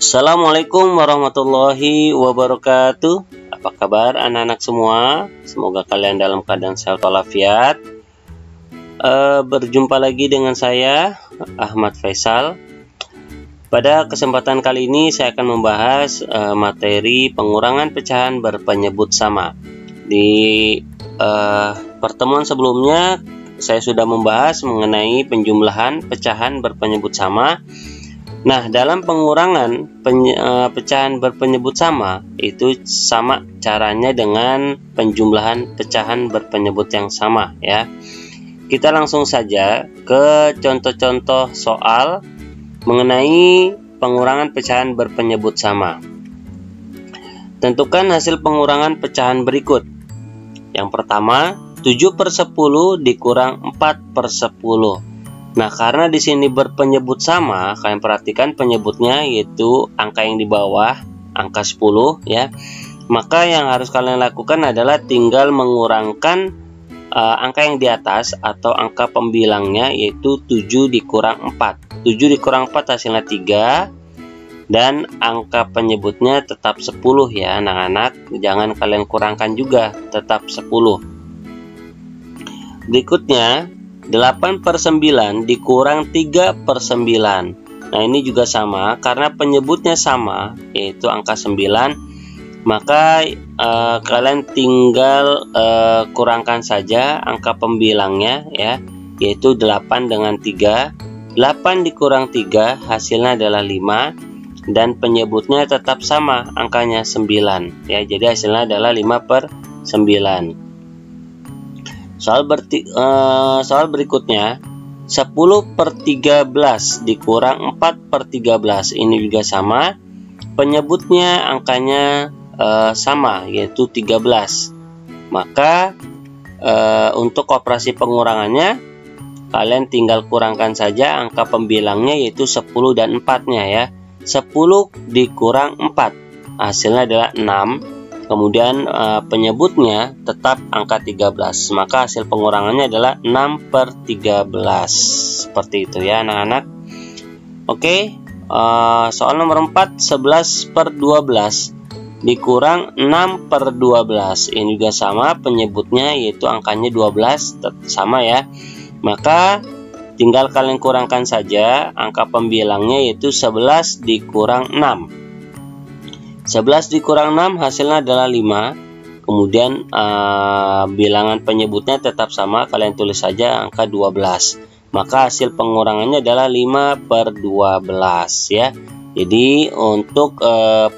Assalamualaikum warahmatullahi wabarakatuh. Apa kabar anak-anak semua? Semoga kalian dalam keadaan sehat walafiat. Berjumpa lagi dengan saya, Ahmad Faisal. Pada kesempatan kali ini saya akan membahas materi pengurangan pecahan berpenyebut sama. Di pertemuan sebelumnya saya sudah membahas mengenai penjumlahan pecahan berpenyebut sama. Nah, dalam pengurangan pecahan berpenyebut sama itu sama caranya dengan penjumlahan pecahan berpenyebut yang sama ya. Kita langsung saja ke contoh-contoh soal mengenai pengurangan pecahan berpenyebut sama. Tentukan hasil pengurangan pecahan berikut. Yang pertama, 7/10 dikurang 4/10. Nah, karena di sini berpenyebut sama, kalian perhatikan penyebutnya yaitu angka yang di bawah, angka 10 ya. Maka yang harus kalian lakukan adalah tinggal mengurangkan angka yang di atas atau angka pembilangnya yaitu 7 dikurang 4. 7 dikurang 4 hasilnya 3 dan angka penyebutnya tetap 10 ya anak-anak. Jangan kalian kurangkan juga, tetap 10. Berikutnya 8/9 dikurang 3/9. Nah, ini juga sama karena penyebutnya sama yaitu angka 9. Maka kalian tinggal kurangkan saja angka pembilangnya ya, yaitu 8 dengan 3. 8 dikurang 3 hasilnya adalah 5 dan penyebutnya tetap sama angkanya 9 ya. Jadi hasilnya adalah 5/9. Soal berikutnya 10/13 dikurang 4/13. Ini juga sama, penyebutnya angkanya sama yaitu 13. Maka untuk operasi pengurangannya kalian tinggal kurangkan saja angka pembilangnya yaitu 10 dan 4-nya ya. 10 dikurang 4 hasilnya adalah 6. Kemudian penyebutnya tetap angka 13, maka hasil pengurangannya adalah 6/13. Seperti itu ya anak-anak. Oke, soal nomor 4, 11/12 dikurang 6/12. Ini juga sama, penyebutnya yaitu angkanya 12, sama ya. Maka tinggal kalian kurangkan saja angka pembilangnya yaitu 11 dikurang 6. 11 dikurang 6 hasilnya adalah 5. Kemudian bilangan penyebutnya tetap sama, kalian tulis saja angka 12. Maka hasil pengurangannya adalah 5/12 ya. Jadi untuk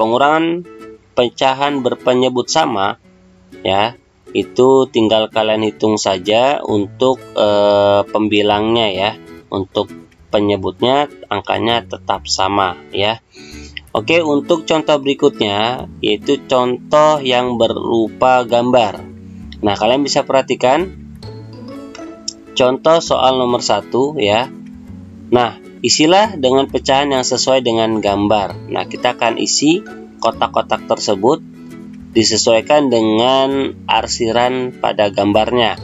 pengurangan pecahan berpenyebut sama ya, itu tinggal kalian hitung saja untuk pembilangnya ya. Untuk penyebutnya angkanya tetap sama ya. Oke, untuk contoh berikutnya yaitu contoh yang berupa gambar. Nah, kalian bisa perhatikan contoh soal nomor 1 ya. Nah, isilah dengan pecahan yang sesuai dengan gambar. Nah, kita akan isi kotak-kotak tersebut disesuaikan dengan arsiran pada gambarnya.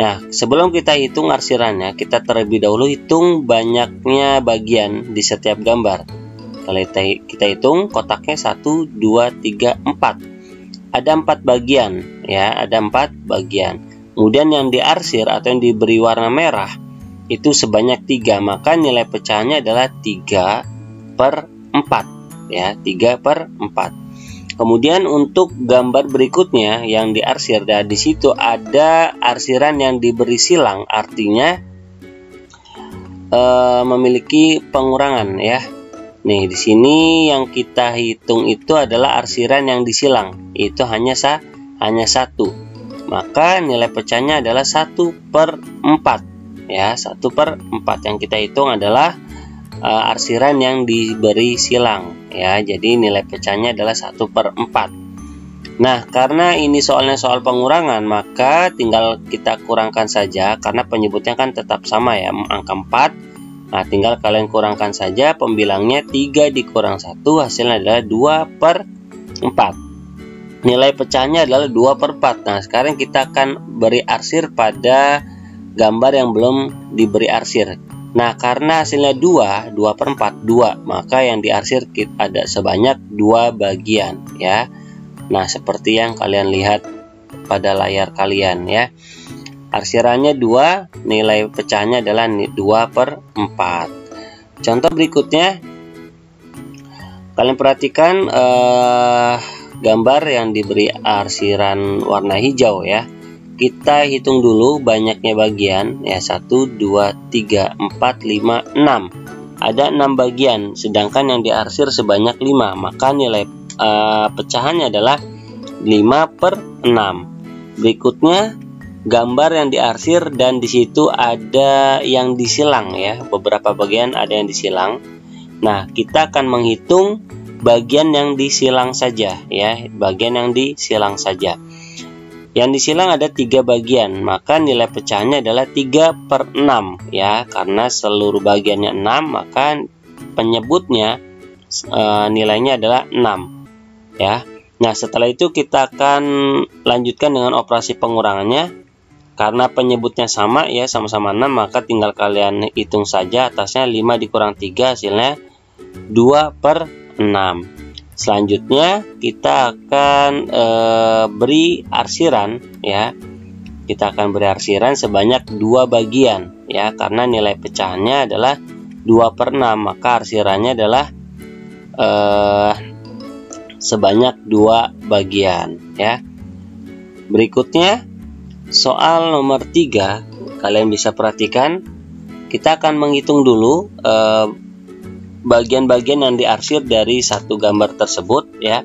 Nah, sebelum kita hitung arsirannya, kita terlebih dahulu hitung banyaknya bagian di setiap gambar. Kalau kita hitung kotaknya 1, 2, 3, 4. Ada 4 bagian ya, ada 4 bagian. Kemudian yang diarsir atau yang diberi warna merah itu sebanyak 3, maka nilai pecahannya adalah 3/4 ya, 3/4. Kemudian untuk gambar berikutnya yang diarsir, dan di situ ada arsiran yang diberi silang, artinya memiliki pengurangan ya. Nih, di sini yang kita hitung itu adalah arsiran yang disilang, itu hanya 1. Maka nilai pecahnya adalah 1/4 ya, 1/4 yang kita hitung adalah arsiran yang diberi silang ya. Jadi nilai pecahnya adalah 1/4. Nah, karena ini soalnya soal pengurangan, maka tinggal kita kurangkan saja karena penyebutnya kan tetap sama ya, angka 4. Nah, tinggal kalian kurangkan saja pembilangnya. 3 dikurang 1 hasilnya adalah 2/4. Nilai pecahnya adalah 2/4. Nah, sekarang kita akan beri arsir pada gambar yang belum diberi arsir. Nah, karena hasilnya 2 per 4, 2, maka yang diarsir ada sebanyak 2 bagian ya. Nah, seperti yang kalian lihat pada layar kalian ya. Arsirannya 2, nilai pecahnya adalah 2 per 4. Contoh berikutnya, kalian perhatikan gambar yang diberi arsiran warna hijau ya. Kita hitung dulu banyaknya bagian ya, 1, 2, 3, 4, 5, 6. Ada 6 bagian, sedangkan yang diarsir sebanyak 5, maka nilai pecahannya adalah 5 per 6. Berikutnya gambar yang diarsir dan di situ ada yang disilang ya, beberapa bagian ada yang disilang. Nah, kita akan menghitung bagian yang disilang saja ya, bagian yang disilang saja. Yang disilang ada 3 bagian, maka nilai pecahannya adalah 3 per 6 ya, karena seluruh bagiannya 6, maka penyebutnya nilainya adalah 6 ya. Nah, setelah itu kita akan lanjutkan dengan operasi pengurangannya. Karena penyebutnya sama ya, sama-sama 6, maka tinggal kalian hitung saja atasnya. 5 dikurang 3 hasilnya 2 per 6. Selanjutnya kita akan beri arsiran ya. Kita akan beri arsiran sebanyak 2 bagian ya, karena nilai pecahannya adalah 2 per 6, maka arsirannya adalah sebanyak 2 bagian ya. Berikutnya soal nomor 3, kalian bisa perhatikan, kita akan menghitung dulu bagian-bagian yang diarsir dari satu gambar tersebut ya.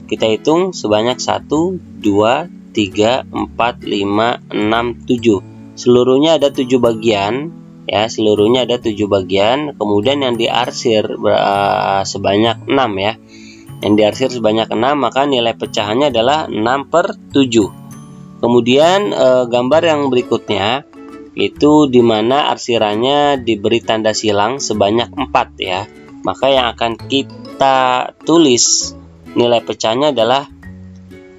Kita hitung sebanyak 1, 2, 3, 4, 5, 6, 7. Seluruhnya ada 7 bagian ya, seluruhnya ada 7 bagian. Kemudian yang diarsir sebanyak 6 ya. Yang diarsir sebanyak 6, maka nilai pecahannya adalah 6 per 7. Kemudian gambar yang berikutnya itu dimana arsirannya diberi tanda silang sebanyak 4 ya. Maka yang akan kita tulis nilai pecahnya adalah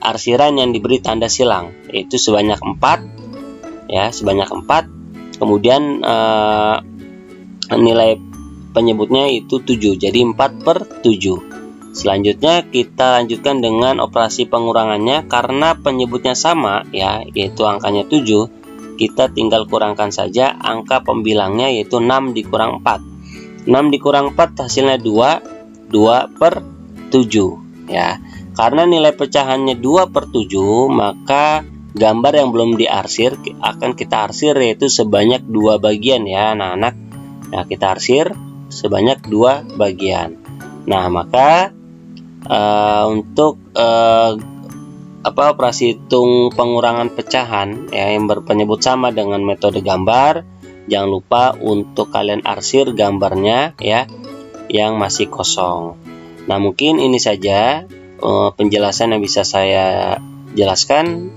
arsiran yang diberi tanda silang, yaitu sebanyak 4 ya, sebanyak 4. Kemudian nilai penyebutnya itu 7, jadi 4 per 7. Selanjutnya kita lanjutkan dengan operasi pengurangannya. Karena penyebutnya sama ya, yaitu angkanya 7, kita tinggal kurangkan saja angka pembilangnya, yaitu 6 dikurang 4. 6 dikurang 4 hasilnya 2, 2 per 7 ya. Karena nilai pecahannya 2 per 7, maka gambar yang belum diarsir akan kita arsir, yaitu sebanyak 2 bagian ya anak-anak. Nah, kita arsir sebanyak 2 bagian. Nah, maka untuk operasi hitung pengurangan pecahan ya, yang berpenyebut sama dengan metode gambar, jangan lupa untuk kalian arsir gambarnya ya, yang masih kosong. Nah, mungkin ini saja penjelasan yang bisa saya jelaskan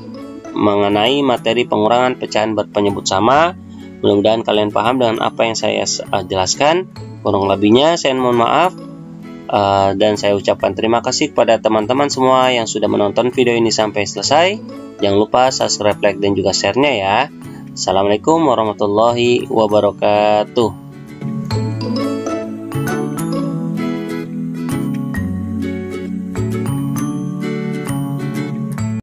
mengenai materi pengurangan pecahan berpenyebut sama. Mudah-mudahan kalian paham dengan apa yang saya jelaskan. Kurang lebihnya saya mohon maaf. Dan saya ucapkan terima kasih kepada teman-teman semua yang sudah menonton video ini sampai selesai. Jangan lupa subscribe, like, dan juga share-nya ya. Assalamualaikum warahmatullahi wabarakatuh.